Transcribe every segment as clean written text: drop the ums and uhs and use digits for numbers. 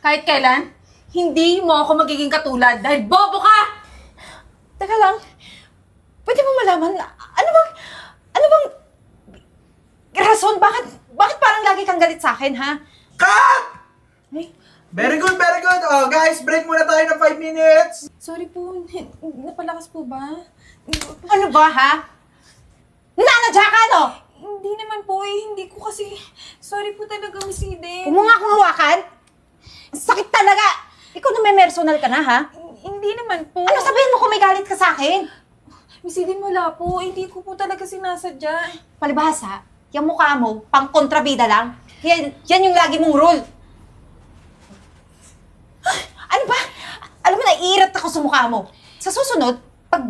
Kahit kailan, hindi mo ako magiging katulad dahil bobo ka! Teka lang, pwede mo malaman, ano bang rason? Bakit parang lagi kang galit sa akin, ha? Cut! Ay, Very good, very good. Oh, guys, break muna tayo ng 5 minutes. Sorry po, napalakas po ba? ano ba, ha? Nananadya ka, no? Hindi naman po hindi ko kasi... Sorry po talaga, Miss Eden. Huwag mo nga akong hawakan. Ang sakit talaga. Ikaw na may personal ka na, ha? Hindi naman po. Ano sabihin mo kung may galit ka sa akin? Miss Eden, wala po. Hindi ko po talaga sinasadya. Palibhasa, yung mukha mo, pang kontrabida lang. Yan yung lagi mong rule. Ano ba? Alam mo, naiirat ako sa mukha mo. Sa susunod, pag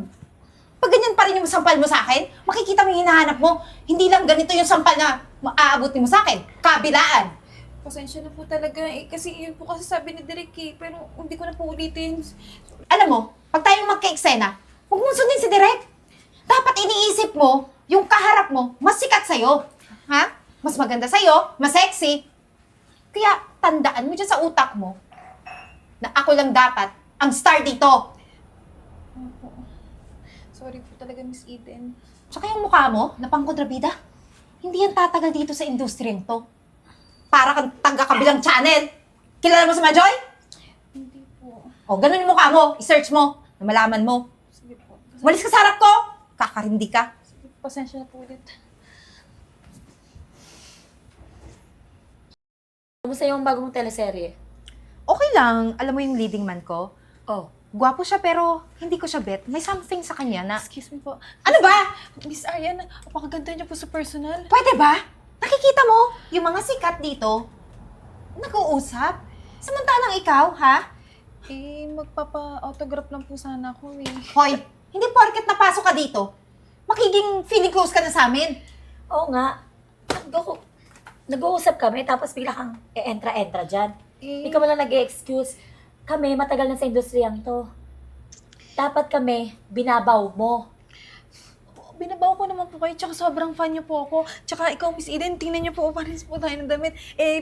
ganyan pa rin yung sampal mo sa akin, makikita mo yung hinahanap mo. Hindi lang ganito yung sampal na maaabutin mo sa akin. Kabilaan. Pasensya na po talaga kasi yun po kasi sabi ni Derek pero hindi ko na po ulitin. Alam mo, pag tayong magka-eksena, huwag mong sundin si Direk. Dapat iniisip mo, yung kaharap mo, mas sikat sa'yo. Ha? Mas maganda sa'yo, mas sexy. Kaya tandaan mo dyan sa utak mo, na ako lang dapat ang star dito. Opo. Sorry po talaga, Miss Eden. Tsaka yung mukha mo, na pangkontrabida, hindi yan tatagal dito sa industriyang to. Para kang taga-kabilang channel. Kilala mo si Majoy? Hindi po. O, ganun yung mukha mo. I-search mo, na malaman mo. Sige po. Malis ka sa harap ko! Kakarindi ka. Sige, pasensya na po ulit. Kumusta yung bagong teleserye? Okay lang. Alam mo yung leading man ko? Oh. Gwapo siya pero hindi ko siya bet. May something sa kanya na... Excuse me po. Ano ba? Miss Arian, napakaganda niya po sa personal. Pwede ba? Nakikita mo, yung mga sikat dito, nag-uusap. Samantalang ikaw, ha? Magpapa-autograph lang po sana ako Hoy, hindi porket napasok ka dito, makiging feeling close ka na sa amin. Oo nga. Nag-uusap kami tapos bigla kang e-entra-entra dyan. Ikaw lang nag-e-excuse. Kami, matagal na sa industriyang to. Dapat kami, binabaw mo. Binabaw ko naman po kayo, tsaka sobrang fan niyo po ako. Tsaka ikaw, Miss Eden, tingnan niyo po, pares po tayo ng damit.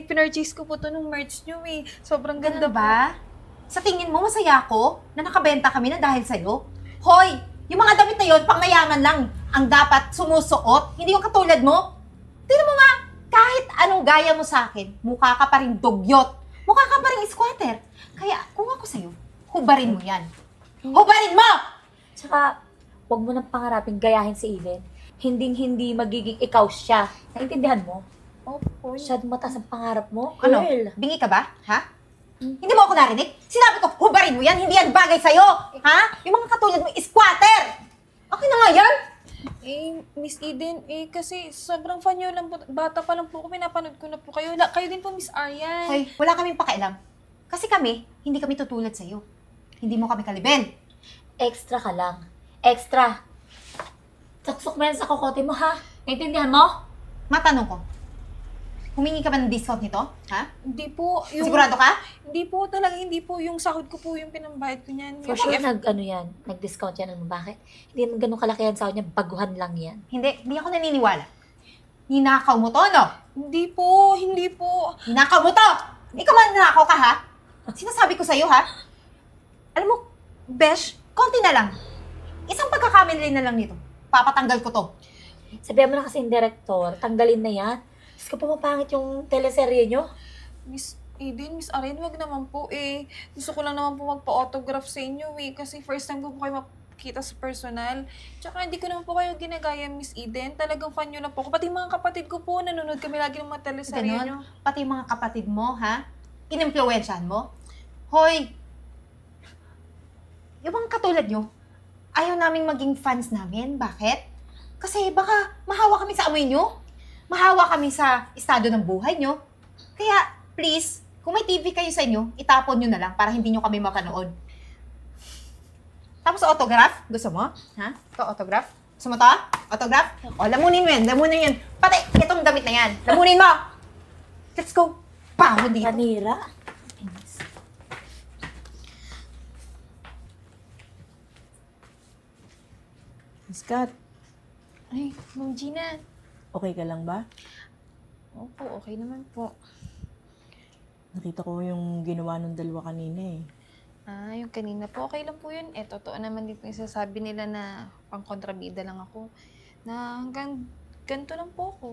Pinurchase ko po to nung merch niyo Sobrang Ganda ganda ba? Sa tingin mo, masaya ako na nakabenta kami na dahil sa'yo? Hoy, yung mga damit na yon, pang mayaman lang ang dapat sumusuot. Hindi yung katulad mo. Tingnan mo nga, kahit anong gaya mo sa akin, mukha ka pa rin dugyot. Mukha ka pa rin squatter. Kaya kung ako sa'yo, hubarin mo yan. Hubarin mo! Tsaka, huwag mo nang pangarapin gayahin si Eden. Hinding-hindi magiging ikaw siya. Naintindihan mo? Opo. Masyadong mataas ang pangarap mo. Ano? Girl. Bingi ka ba? Ha? Hindi mo ako narinig? Sinabi ko, hubarin mo yan, hindi yan bagay sa'yo! Ha? Yung mga katulad mo, squatter! Okay na nga yan? Miss Eden, kasi sobrang fan niyo lang po. Bata pa lang po ako, pinapanood ko na po kayo. Kayo din po, Miss Arian. Hoy, wala kaming pakialam. Kasi kami, hindi kami tutulad sa'yo. Hindi mo kami kalibin. Extra ka lang. Extra. Saksok mo yan sa kokote mo, ha? Naintindihan mo? Matanong ko, humingi ka ba ng discount nito? Ha? Hindi po. Sigurado ka? Hindi po talaga, hindi po. Yung sahod ko po yung pinambayad ko niyan. For sure, nag-discount yan. Ano, bakit? Hindi naman ganun kalaki yan sa niya. Baguhan lang yan. Hindi ako naniniwala. Ninakaw mo to, no? Hindi po, hindi po. Ninakaw mo to! Ikaw man ninakaw ka, ha? Sinasabi ko sa'yo, ha? Alam mo, Besh, konti na lang. Isang pagkakamali na lang nito. Papatanggal ko to. Sabihan mo na kasi yung director, tanggalin na yan. Tapos ka pumapangit yung teleserye nyo. Miss Eden, Miss Arian, wag naman po Gusto ko lang naman po magpa-autograph sa inyo Kasi first time ko po kayo makita sa personal. Tsaka hindi ko naman po kayo ginagaya, Miss Eden. Talagang fan nyo lang po ako. Pati mga kapatid ko po, nanonood kami lagi ng mga teleserye nyo. Ganon. Pati yung mga kapatid mo, ha? Inimpluwensyahan mo? Hoy! Yung mga katulad nyo, ayaw naming maging fans namin. Bakit? Kasi baka mahawa kami sa amoy nyo. Mahawa kami sa estado ng buhay nyo. Kaya, please, kung may TV kayo sa inyo, itapon nyo na lang para hindi nyo kami mapanood. Tapos autograph, gusto mo? Ha? Ito, autograph? Gusto mo to? Autograph? O, lamunin mo yan, lamunin yan. Pati, itong damit na yan. Lamunin mo! Let's go! Pahon dito. Kanira. Miss Kat, Ay, Ma'am Gina. okay ka lang ba? Opo, okay naman po. nakita ko yung ginawa ng dalawa kanina eh. Yung kanina po, okay lang po yun. Totoo naman din po yung sasabi nila na pang-kontrabida lang ako. Na hanggang ganito lang po ako.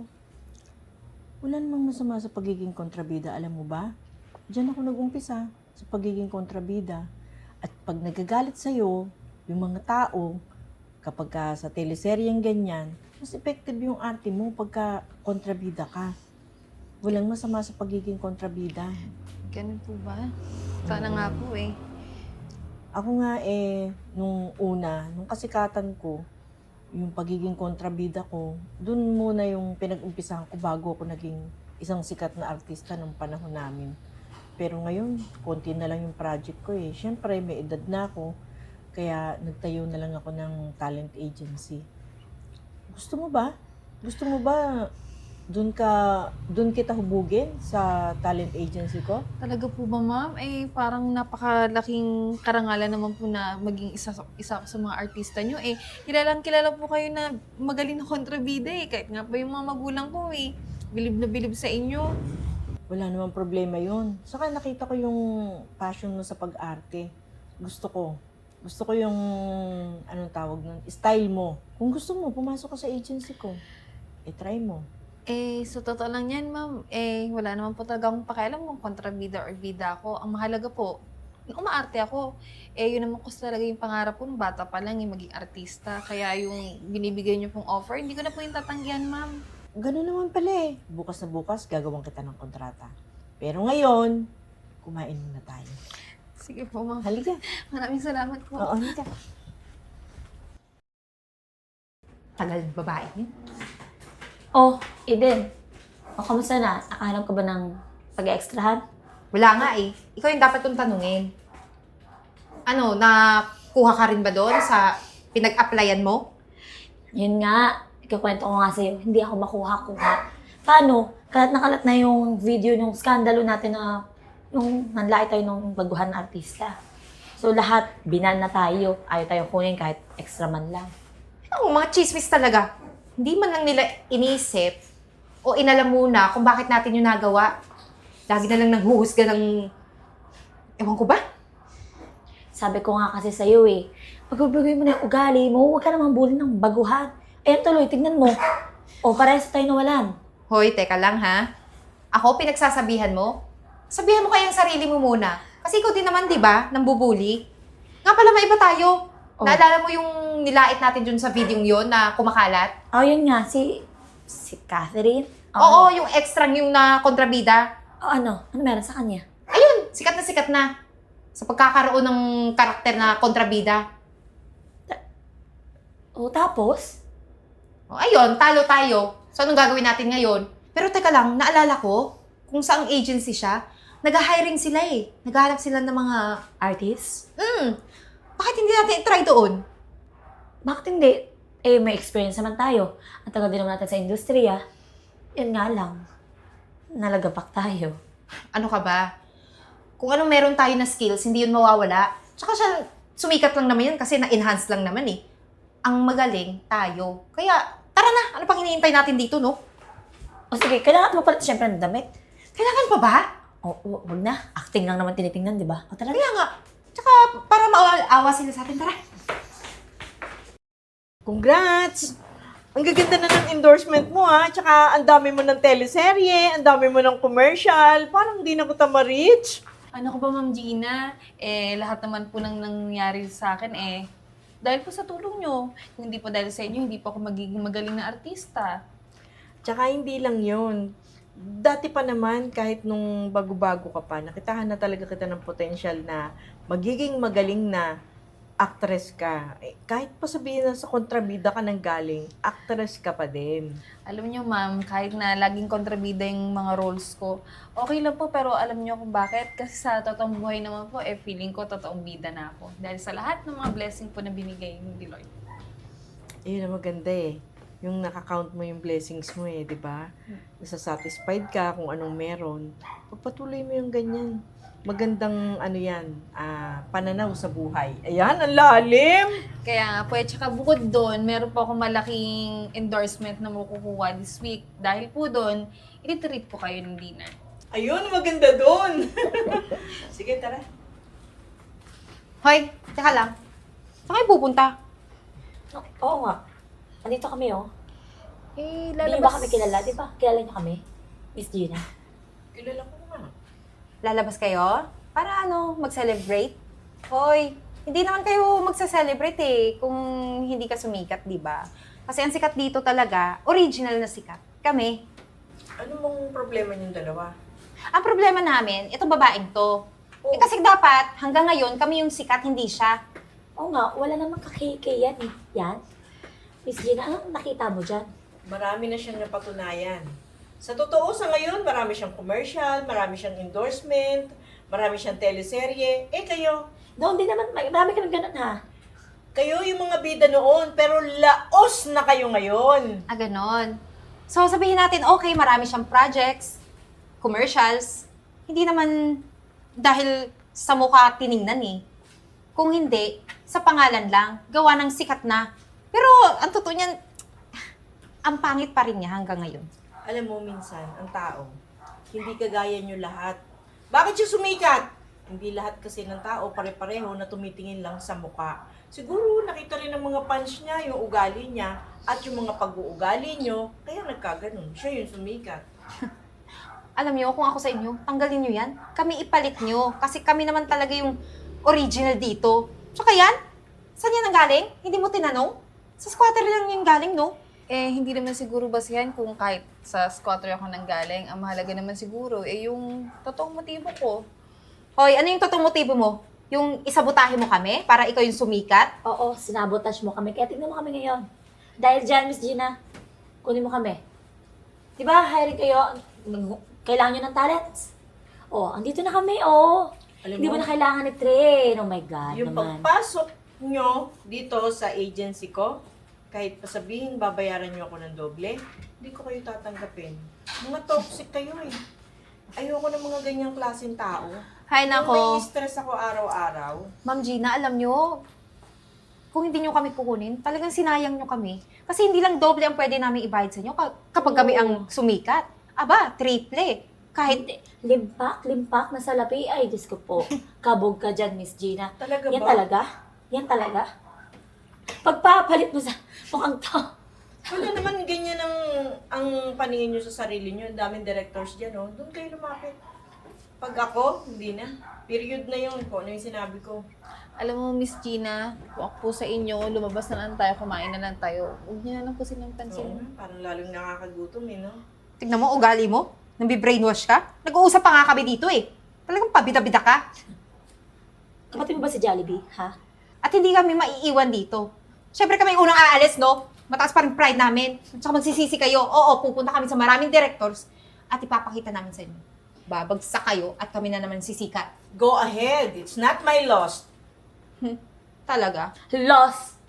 Wala namang masama sa pagiging kontrabida, alam mo ba? Diyan ako nag-umpisa sa pagiging kontrabida. At pag nagagalit sa'yo, yung mga tao, kapag ka sa teleseryeng ganyan, mas effective yung arte mo pagka kontrabida ka. Walang masama sa pagiging kontrabida. Ganun po ba? Sana nga po eh. Ako nga nung kasikatan ko, yung pagiging kontrabida ko, dun muna yung pinag-umpisahan ko bago ako naging isang sikat na artista ng panahon namin. Pero ngayon, konti na lang yung project ko eh. Siyempre, may edad na ako, kaya nagtayo na lang ako ng talent agency. Gusto mo ba? Gusto mo ba dun kita hubugin sa talent agency ko? Talaga po ba, ma'am? Parang napakalaking karangalan naman po na maging isa sa mga artista nyo. Kilala po kayo na magaling na kontrabida eh. Kahit nga po yung mga magulang ko bilib na bilib sa inyo. Wala namang problema yun. Saka nakita ko yung passion mo sa pag-arte. Gusto ko yung, anong tawag nun, style mo. Kung gusto mo, pumasok ka sa agency ko. Try mo. Sa totoo lang yan, ma'am, wala naman po talaga akong pakialam kung kontrabida or bida ako. Ang mahalaga po, umaarte ako. Yun naman kasi talaga yung pangarap ko, nung bata pa lang, yung maging artista. Kaya yung binibigay niyo pong offer, hindi ko na po yung tatanggihan, ma'am. Ganun naman pala eh. Bukas na bukas, gagawin kita ng kontrata. Pero ngayon, kumain muna tayo. Sige po, ma'am. Halika. Maraming salamat po. Oo, halika. Tagal babae yun. Oh, Eden. O, kamusta na? Nakahanap ka ba ng pag-extrahan? Wala nga eh. Ikaw yung dapat kong tanungin. Nakuha ka rin ba doon sa pinag-applyan mo? Yun nga, ikakwento ko nga sa'yo, hindi ako makuha-kuha. Paano? Kalat na kalat na yung video ng skandalo natin na yung nanlait tayo ng baguhan na artista. So lahat, binan na tayo. Ayaw tayo kunin kahit extra man lang. Mga chismis talaga. Hindi man lang nila iniisip o inalam muna kung bakit natin yung nagawa. Lagi na lang nanghuhusga ng... Ewan ko ba? Sabi ko nga kasi sa'yo pagbibigay mo na yung ugali mo, huwag ka naman bully ng baguhan. Tuloy, tignan mo. O, parehas tayo nawalan. Hoy, teka lang ha. Ako, pinagsasabihan mo? Sabihan mo kaya ang sarili mo muna. Kasi ikaw din naman, di ba, nang bubuli. Nga pala, maiba tayo. Oh. Naalala mo yung nilait natin dun sa video yon na kumakalat? Yun nga, si Catherine. Oo, yung extra yung na kontrabida. Ano meron sa kanya? Ayun, sikat na. Sa pagkakaroon ng karakter na kontrabida. Tapos? Ayun, talo tayo. So, anong gagawin natin ngayon? Pero teka lang, naalala ko, kung saang agency siya, nag-hiring sila Naghahanap sila ng mga... Artist? Bakit hindi natin i-try doon? Bakit hindi? May experience naman tayo. Ang tagal din naman natin sa industriya. Yan nga lang. Nalagapak tayo. Ano ka ba? Kung anong meron tayo na skills, hindi yun mawawala. Tsaka siya, sumikat lang naman yun kasi na-enhance lang naman Ang magaling, tayo. Kaya, tara na. Ano pang hinihintay natin dito, no? O sige, kailangan mo pala siyempre ng damit. Kailangan pa ba? Wag na. Acting lang naman tinitingnan, di ba? O tara na. Kaya nga. Tsaka, para maawa sila sa atin, tara. Congrats! Ang gaganda na ng endorsement mo ha. Tsaka ang dami mo ng teleserye, ang dami mo ng commercial. Parang hindi na kita ma-reach. Ano ko ba, Ma'am Gina? Lahat naman po nang nangyari sa akin dahil po sa tulong nyo. Kung hindi po dahil sa inyo, hindi po ako magiging magaling na artista. Tsaka hindi lang yun. Dati pa naman, kahit nung bago-bago ka pa, nakitahan na talaga kita ng potential na magiging magaling na actress ka. Kahit pa sabihin na sa kontrabida ka nang galing, actress ka pa din. Alam nyo, ma'am, kahit na laging kontrabida yung mga roles ko, okay lang po, pero alam nyo kung bakit? Kasi sa totoong buhay naman po, feeling ko totoong bida na ako. Dahil sa lahat ng mga blessing po na binigay ng Lord. Ayun ang maganda Yung nakakount mo yung blessings mo di ba? Nasasatisfied ka kung anong meron. Pagpatuloy mo yung ganyan. Magandang pananaw sa buhay. Ayan, ang lalim! Kaya nga po, tsaka bukod doon, meron po akong malaking endorsement na makukuha this week. Dahil po doon, i-treat po kayo ng dinner. Ayun, maganda doon! tara. Hoy, teka lang. Saan kayo pupunta? Oo nga. Andito kami, oh. Eh, Hindi niyo ba kami kilala, di ba? Kilala niyo kami? Miss Gina. Kilala ko naman. Lalabas kayo? Para mag-celebrate? Hoy, hindi naman kayo magsa-celebrate kung hindi ka sumikat, di ba? Kasi ang sikat dito talaga, original na sikat. Kami. Ano mong problema niyong dalawa? Ang problema namin, itong babaeng to. Oh. Kasi dapat, hanggang ngayon, kami yung sikat, hindi siya. Oo nga, wala namang kakay yan eh. Yan. Miss Gina, anong nakita mo dyan? Marami na siyang napatunayan. Sa totoo, sa ngayon, marami siyang commercial, marami siyang endorsement, marami siyang teleserye. Eh kayo, Noon din naman, marami kami ganun ha. kayo yung mga bida noon, pero laos na kayo ngayon. Ganon. So, sabihin natin, okay, marami siyang projects, commercials. Hindi naman dahil sa mukha tiningnan Kung hindi, sa pangalan lang, gawa ng sikat na. Pero, ang totoo niyan, ang pangit pa rin niya hanggang ngayon. Alam mo, minsan, ang tao, hindi kagaya nyo lahat. Bakit siya sumikat? Hindi lahat kasi ng tao pare-pareho na tumitingin lang sa mukha. Siguro nakita rin ng mga fans niya, yung ugali niya, at yung mga pag-uugali nyo, kaya nagkaganon. Siya yung sumikat. Alam niyo, kung ako sa inyo, tanggalin niyo yan. Kami ipalit niyo. Kasi kami naman talaga yung original dito. Tsaka yan, saan yan ang galing? Hindi mo tinanong? Sa squatter lang yung galing, no? Eh, hindi naman siguro basihan kung kahit sa squatter ako nang galing. Ang mahalaga naman siguro, yung totoong motibo ko. Hoy, ano yung totoong motibo mo? Yung isabotahe mo kami para ikaw yung sumikat? Oo, sinabotage mo kami. Kaya tignan mo kami ngayon. Dahil dyan, Miss Gina, kunin mo kami. Di ba, hiring kayo, kailangan nyo ng talents. Oh, andito na kami, oh. Alam Hindi mo, mo na kailangan i-train. Oh my God yung naman. pagpasok nyo dito sa agency ko, kahit pasabihin babayaran nyo ako ng doble, hindi ko kayo tatanggapin. Mga toxic kayo eh. Ayoko ng mga ganyang klaseng tao. Hay Yung nako. may stress ako araw-araw. Ma'am Gina, alam nyo, kung hindi nyo kami kukunin, talagang sinayang nyo kami. Kasi hindi lang doble ang pwede namin ibayad sa inyo kapag kami ang sumikat. Aba, triple. Kahit, Limpak na salapi. Ay, Diyos ko po. Kabog ka dyan, Miss Gina. Talaga Yan ba? talaga? Yan talaga? Pagpapalit mo sa mukhang to. Wala naman ganyan ang paningin nyo sa sarili nyo. Ang daming directors dyan, oh. Doon kayo lumapit. Pag ako, hindi na. Period na yun po. Ano yung sinabi ko? Alam mo, Miss Gina, kung ako po sa inyo, lumabas na lang tayo, kumain na lang tayo. Huwag niyo na lang po silang Oo, pansin. parang lalong nakakagutom eh, no? tignan mo, ugali mo, nabibrainwash ka. Nag-uusap pa nga kami dito Talagang pabida-bida ka. Kapatid mo ba si Jollibee, ha? At hindi kami maiiwan dito. Siyempre kami yung unang aalis, no? Mataas pa rin pride namin. Tsaka magsisisi kayo. Oo, pupunta kami sa maraming directors at ipapakita namin sa inyo. Babagsak kayo at kami na naman sisikat. Go ahead. It's not my loss. Talaga. Lost!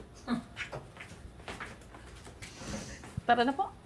Tara na po.